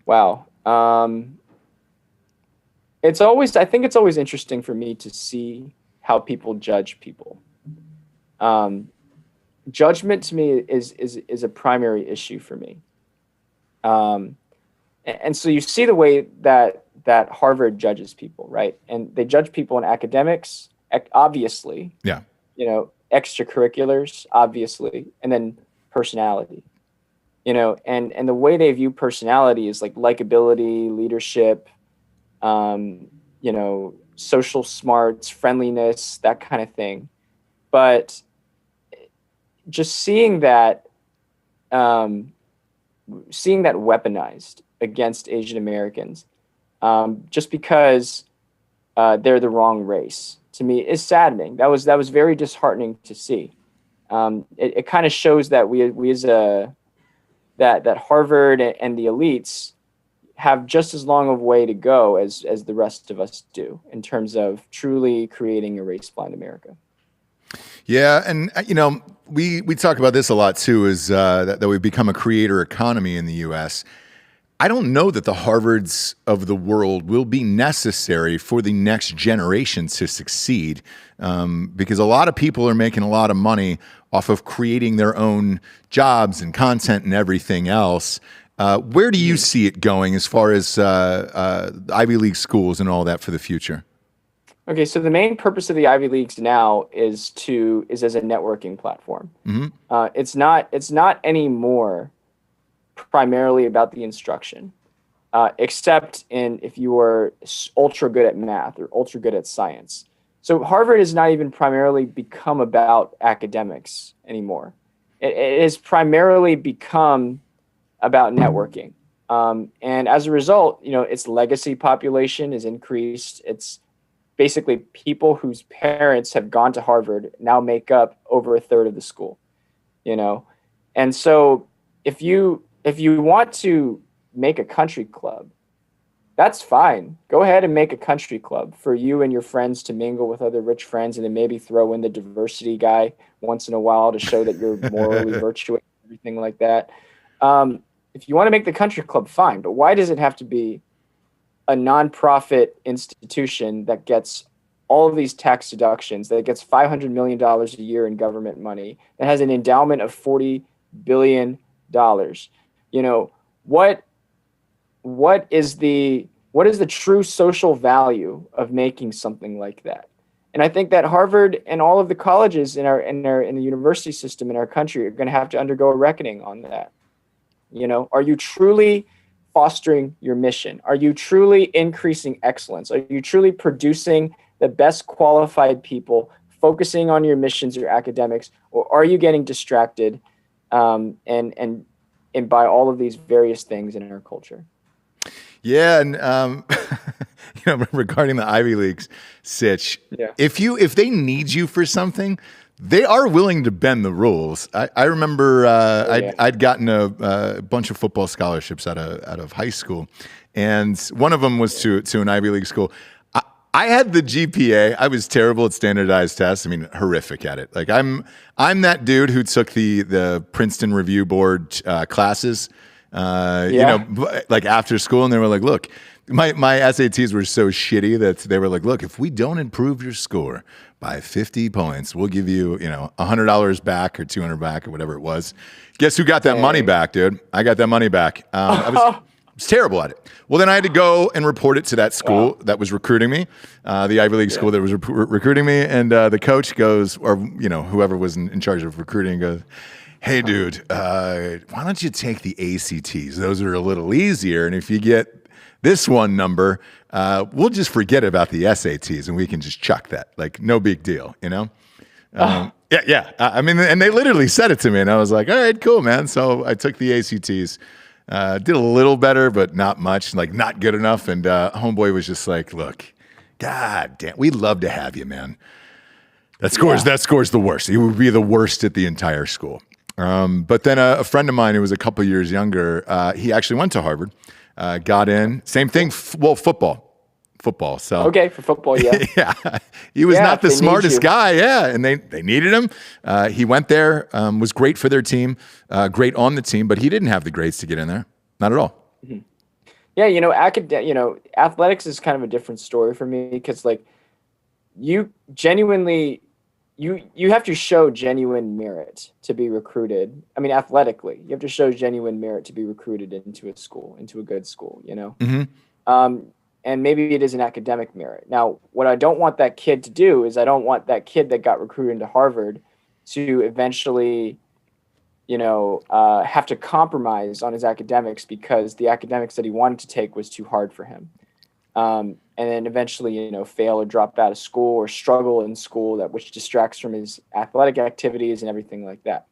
wow. I think it's always interesting for me to see how people judge people. Judgment to me is a primary issue for me. And so you see the way that Harvard judges people, right? And they judge people in academics, obviously. Yeah. Extracurriculars, obviously, and then personality. And the way they view personality is like likability, leadership, social smarts, friendliness, that kind of thing. But just seeing that weaponized against Asian Americans, just because they're the wrong race, to me is saddening. That was very disheartening to see. It kind of shows that we as that Harvard and the elites have just as long of a way to go as the rest of us do in terms of truly creating a race-blind America. Yeah, and we talk about this a lot too, is that we've become a creator economy in the U.S. I don't know that the Harvards of the world will be necessary for the next generation to succeed, because a lot of people are making a lot of money off of creating their own jobs and content and everything else. Where do you see it going as far as Ivy League schools and all that for the future? Okay, so the main purpose of the Ivy Leagues now is as a networking platform. Mm-hmm. It's not anymore primarily about the instruction, except if you are ultra good at math or ultra good at science. So Harvard has not even primarily become about academics anymore. It has primarily become about networking. And as a result, its legacy population is increased. It's basically people whose parents have gone to Harvard now make up over a third of the school, And so if you want to make a country club, that's fine. Go ahead and make a country club for you and your friends to mingle with other rich friends, and then maybe throw in the diversity guy once in a while to show that you're morally virtuous, everything like that. If you want to make the country club, fine. But why does it have to be a nonprofit institution that gets all of these tax deductions, that gets $500 million a year in government money, that has an endowment of $40 billion? What is the true social value of making something like that? And I think that Harvard and all of the colleges in the university system in our country are going to have to undergo a reckoning on that. Are you truly fostering your mission? Are you truly increasing excellence? Are you truly producing the best qualified people, focusing on your missions or academics, or are you getting distracted and by all of these various things in our culture? Yeah, and regarding the Ivy Leagues, Sitch, yeah. if they need you for something, they are willing to bend the rules. I remember I'd gotten a bunch of football scholarships out of high school, and one of them was to an Ivy League school. I had the GPA. I was terrible at standardized tests. I mean, horrific at it. Like I'm that dude who took the Princeton Review Board classes. Like after school, and they were like, look, my SATs were so shitty that they were like, look, if we don't improve your score by 50 points, we'll give you, $100 back or $200 back or whatever it was. Guess who got that money back, dude? I got that money back. I was terrible at it. Well, then I had to go and report it to that school that was recruiting me, the Ivy League school that was recruiting me. And the coach goes, or, whoever was in charge of recruiting goes, hey, dude, why don't you take the ACTs? Those are a little easier. And if you get this one number, we'll just forget about the SATs and we can just chuck that. Like, no big deal, Yeah. I mean, and they literally said it to me, and I was like, all right, cool, man. So I took the ACTs, did a little better, but not much, like not good enough. And homeboy was just like, look, God damn, we'd love to have you, man. That score's the worst. He would be the worst at the entire school. But then a friend of mine who was a couple years younger, he actually went to Harvard, got in. Same thing. Football. So Okay, for football, yeah. yeah, he was not the they need smartest you. guy. Yeah, and they needed him. He went there, was great for their team, great on the team, but he didn't have the grades to get in there. Not at all. Yeah, athletics is kind of a different story for me because like you genuinely you have to show genuine merit to be recruited. I mean, athletically, you have to show genuine merit to be recruited into a good school, and maybe it is an academic merit. Now, what I don't want that kid to do is I don't want that kid that got recruited into Harvard to eventually, have to compromise on his academics because the academics that he wanted to take was too hard for him. And then eventually, fail or drop out of school or struggle in school which distracts from his athletic activities and everything like that.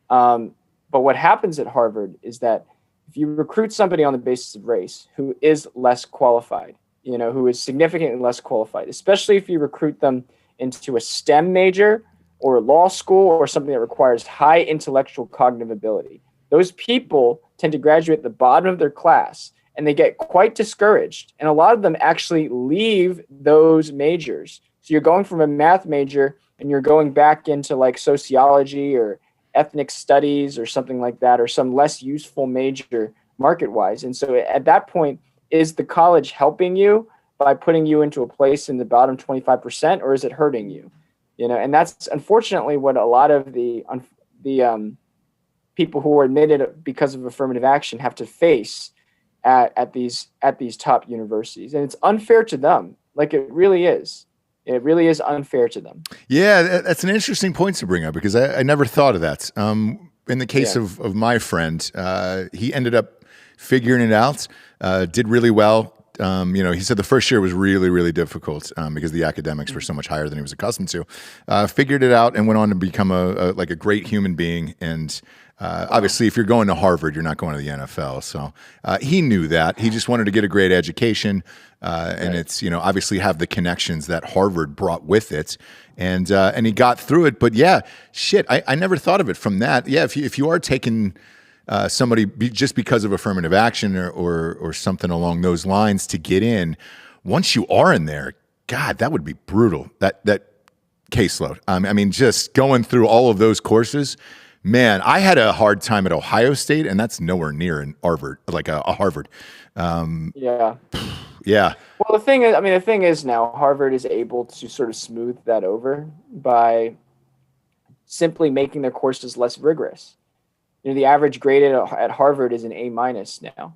But what happens at Harvard is that if you recruit somebody on the basis of race who is less qualified, who is significantly less qualified, especially if you recruit them into a STEM major or law school or something that requires high intellectual cognitive ability, those people tend to graduate at the bottom of their class and they get quite discouraged. And a lot of them actually leave those majors. So you're going from a math major and you're going back into like sociology or ethnic studies or something like that, or some less useful major market-wise. And so at that point, is the college helping you by putting you into a place in the bottom 25%, or is it hurting you? And that's unfortunately what a lot of the people who are admitted because of affirmative action have to face at these top universities. And it's unfair to them. Like it really is. It really is unfair to them. Yeah, that's an interesting point to bring up because I never thought of that. In the case of my friend, he ended up figuring it out, did really well. He said the first year was really, really difficult because the academics were so much higher than he was accustomed to. Figured it out and went on to become a great human being. And obviously, if you're going to Harvard, you're not going to the NFL. So he knew that. He just wanted to get a great education. And it's, obviously have the connections that Harvard brought with it. And he got through it. But yeah, shit, I never thought of it from that. Yeah, if you are taking somebody just because of affirmative action or something along those lines to get in, once you are in there, God, that would be brutal. That caseload. I mean, just going through all of those courses, man, I had a hard time at Ohio State, and that's nowhere near in Harvard, like a Harvard. Yeah. Yeah. Well, the thing is now Harvard is able to sort of smooth that over by simply making their courses less rigorous. The average grade at Harvard is an A- now.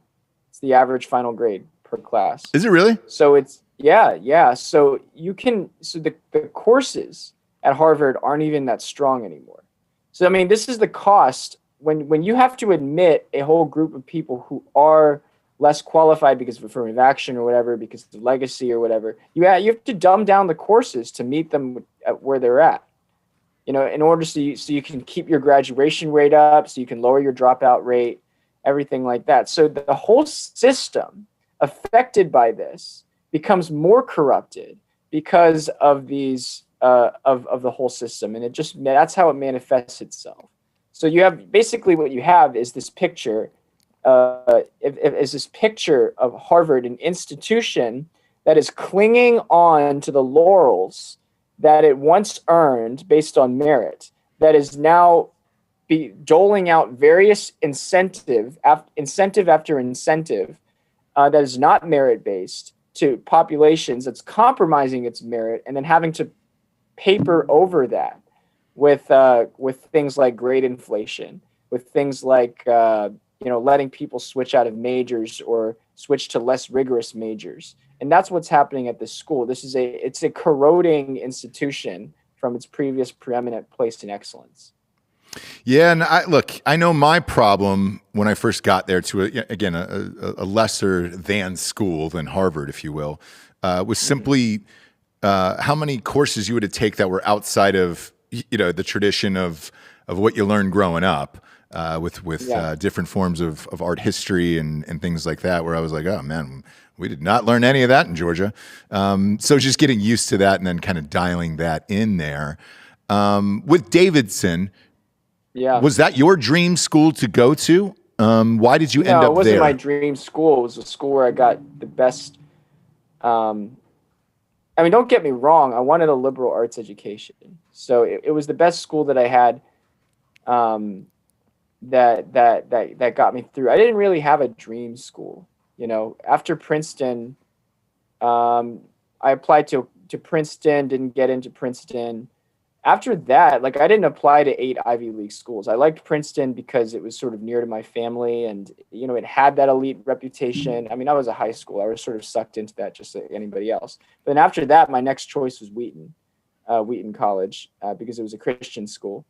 It's the average final grade per class. Is it really? So it's yeah. So the courses at Harvard aren't even that strong anymore. So I mean, this is the cost when you have to admit a whole group of people who are less qualified because of affirmative action or whatever, because of legacy or whatever. You have to dumb down the courses to meet them at where they're at. In order so you can keep your graduation rate up, so you can lower your dropout rate, everything like that. So the whole system affected by this becomes more corrupted because of these of the whole system, and that's how it manifests itself. So you have basically what you have is this picture, is this picture of Harvard, an institution that is clinging on to the laurels that it once earned based on merit, that is now doling out various incentive after incentive that is not merit-based to populations, that's compromising its merit, and then having to paper over that with things like grade inflation, with things like letting people switch out of majors or switch to less rigorous majors. And that's what's happening at this school. It's a corroding institution from its previous preeminent place in excellence. Yeah, and I know my problem when I first got there to a lesser than school than Harvard, if you will, was simply how many courses you would take that were outside of the tradition of what you learned growing up. With different forms of art history and things like that, where I was like, oh man, We did not learn any of that in Georgia. So just getting used to that and then kind of dialing that in there. With Davidson, Yeah. was that your dream school to go to? Why did you end No, up it wasn't there? my dream school. It was a school where I got the best. I mean, don't get me wrong. I wanted a liberal arts education, so it was the best school that I had. That got me through. I didn't really have a dream school, you know. After Princeton, I applied to Princeton. Didn't get into Princeton. After that, like, I didn't apply to 8 Ivy League schools. I liked Princeton because it was sort of near to my family, and you know, it had that elite reputation. I mean, I was a high school. I was sort of sucked into that just like anybody else. But then after that, my next choice was Wheaton College, because it was a Christian school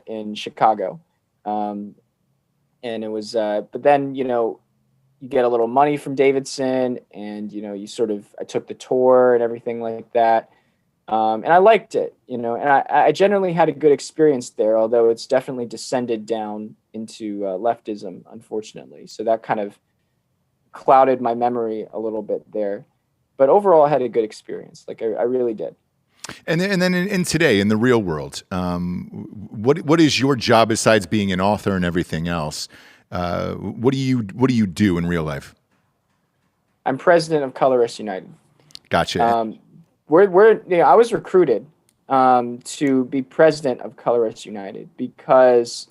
in Chicago. And it was, but then, you know, you get a little money from Davidson, and, you know, I took the tour and everything like that. And I liked it, you know, and I generally had a good experience there, although it's definitely descended down into leftism, unfortunately. So that kind of clouded my memory a little bit there. But overall, I had a good experience. Like, I really did. And then in today, in the real world, what is your job besides being an author and everything else? What do you do in real life? I'm president of Colorists United. Gotcha. I was recruited to be president of Colorists United because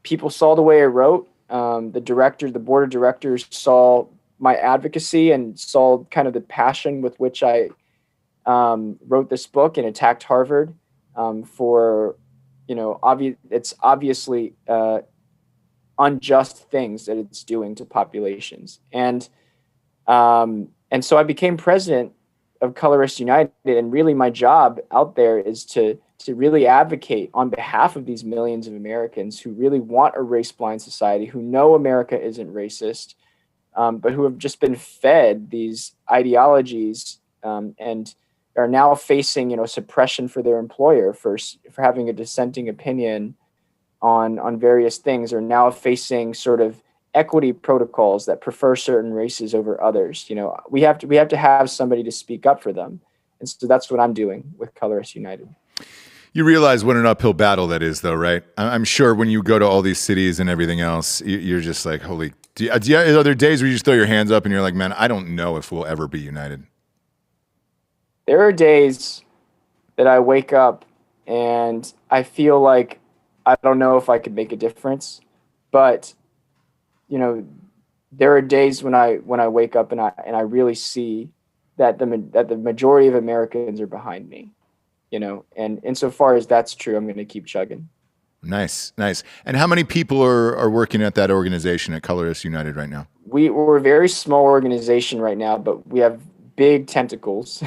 people saw the way I wrote. The board of directors saw my advocacy and saw kind of the passion with which I wrote this book and attacked Harvard for, you know, it's obviously unjust things that it's doing to populations. And so I became president of Colorists United, and really my job out there is to really advocate on behalf of these millions of Americans who really want a race-blind society, who know America isn't racist, but who have just been fed these ideologies and are now facing, you know, suppression for their employer for having a dissenting opinion on various things, are now facing sort of equity protocols that prefer certain races over others. You know, we have to have somebody to speak up for them. And so that's what I'm doing with Colorists United. You realize what an uphill battle that is, though, right? I'm sure when you go to all these cities and everything else, you're just like, holy, are there days where you just throw your hands up and you're like, man, I don't know if we'll ever be united? There are days that I wake up and I feel like I don't know if I could make a difference, but you know, there are days when I wake up and I really see that the majority of Americans are behind me, you know, and insofar as that's true, I'm going to keep chugging. Nice. And how many people are working at that organization at Colorists United right now? We're a very small organization right now, but we have big tentacles.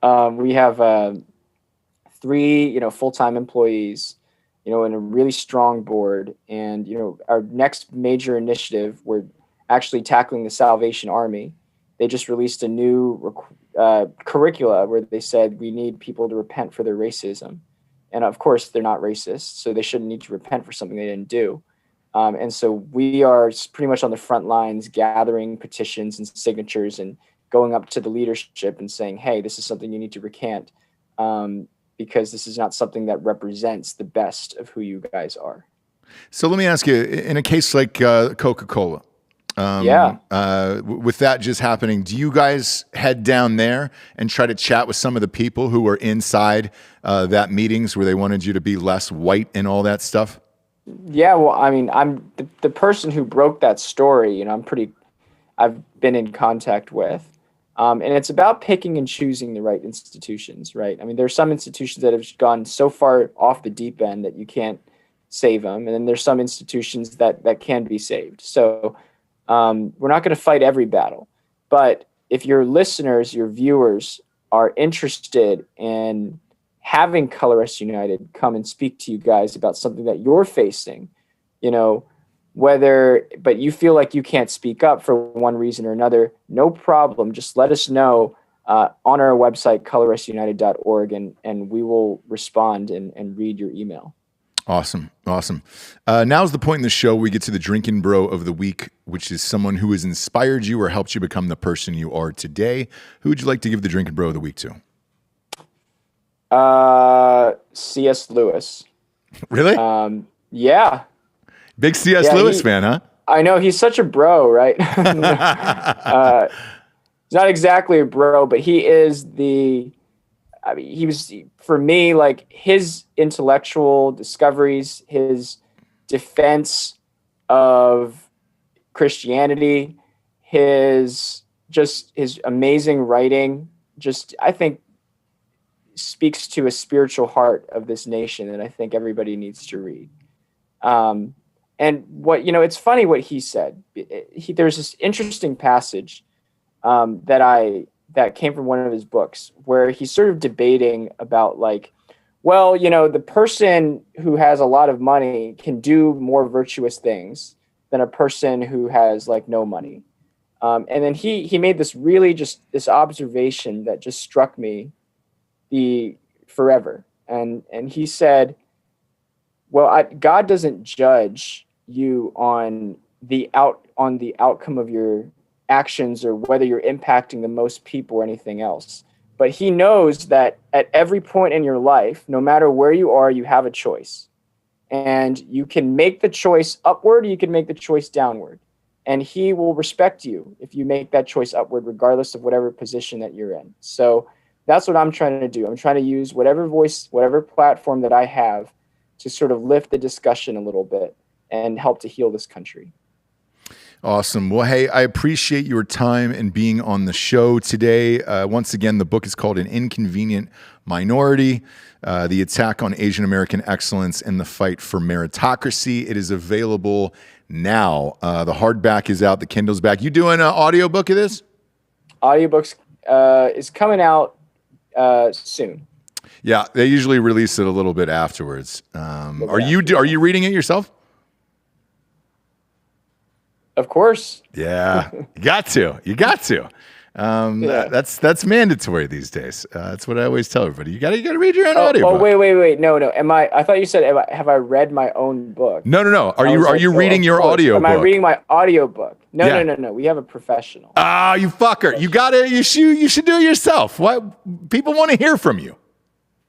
We have 3, you know, full-time employees, you know, and a really strong board. And, you know, our next major initiative, we're actually tackling the Salvation Army. They just released a new curricula where they said we need people to repent for their racism. And of course, they're not racist, so they shouldn't need to repent for something they didn't do. And so we are pretty much on the front lines gathering petitions and signatures and going up to the leadership and saying, hey, this is something you need to recant. Because this is not something that represents the best of who you guys are. So let me ask you, in a case like Coca-Cola, with that just happening, do you guys head down there and try to chat with some of the people who were inside that meetings where they wanted you to be less white and all that stuff? Yeah, well, I mean, I'm the person who broke that story, you know, I've been in contact with. And it's about picking and choosing the right institutions, right? I mean, there are some institutions that have gone so far off the deep end that you can't save them. And then there's some institutions that can be saved. So we're not going to fight every battle. But if your listeners, your viewers are interested in having Colorists United come and speak to you guys about something that you're facing, you know, but you feel like you can't speak up for one reason or another, no problem. Just let us know on our website, coloristsunited.org, and we will respond and read your email. Awesome. Now's the point in the show we get to the Drinkin' Bro of the week, which is someone who has inspired you or helped you become the person you are today. Who would you like to give the Drinkin' Bro of the week to? C.S. Lewis. Really? Yeah. Big C.S. Lewis fan, huh? I know, he's such a bro, right? He's not exactly a bro, but he is he was, for me, like his intellectual discoveries, his defense of Christianity, his amazing writing, I think speaks to a spiritual heart of this nation that I think everybody needs to read. And it's funny what he said. There's this interesting passage that came from one of his books where he's sort of debating about like, well, the person who has a lot of money can do more virtuous things than a person who has like no money. And then he made this really this observation that just struck me forever. And he said, well, God doesn't judge you on the outcome of your actions or whether you're impacting the most people or anything else. But he knows that at every point in your life, no matter where you are, you have a choice. And you can make the choice upward, or you can make the choice downward. And he will respect you if you make that choice upward, regardless of whatever position that you're in. So that's what I'm trying to do. I'm trying to use whatever voice, whatever platform that I have to sort of lift the discussion a little bit and help to heal this country. Awesome. Well, hey, I appreciate your time and being on the show today. Once again, the book is called An Inconvenient Minority, The Attack on Asian American Excellence and the Fight for Meritocracy. It is available now. The hardback is out. The Kindle's back. You doing an audiobook of this? Audiobooks is coming out soon. Yeah, they usually release it a little bit afterwards. Are you reading it yourself? Of course. Yeah, you got to. Yeah. That's mandatory these days. That's what I always tell everybody. You got to read your own audiobook. Oh, wait. No. I thought you said, have I read my own book? No. Are you reading your audiobook? Am I reading my audiobook? No. Yeah. No. We have a professional. Ah, you fucker. You should do it yourself. What? People want to hear from you.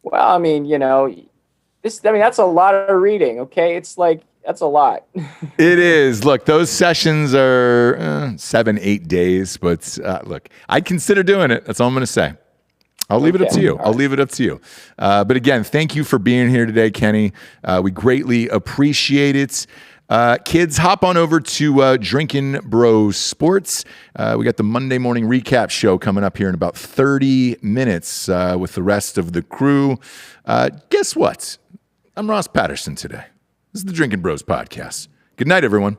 Well, I mean, that's a lot of reading, okay? It's like, that's a lot. It is. Look, those sessions are 7-8 days, but look, I'd consider doing it. That's all I'm going to say. I'll leave it up to you. Leave it up to you. But again, thank you for being here today, Kenny. We greatly appreciate it. Kids, hop on over to Drinkin' Bros Sports. We got the Monday morning recap show coming up here in about 30 minutes with the rest of the crew. Guess what? I'm Ross Patterson today. This is the Drinkin' Bros podcast. Good night, everyone.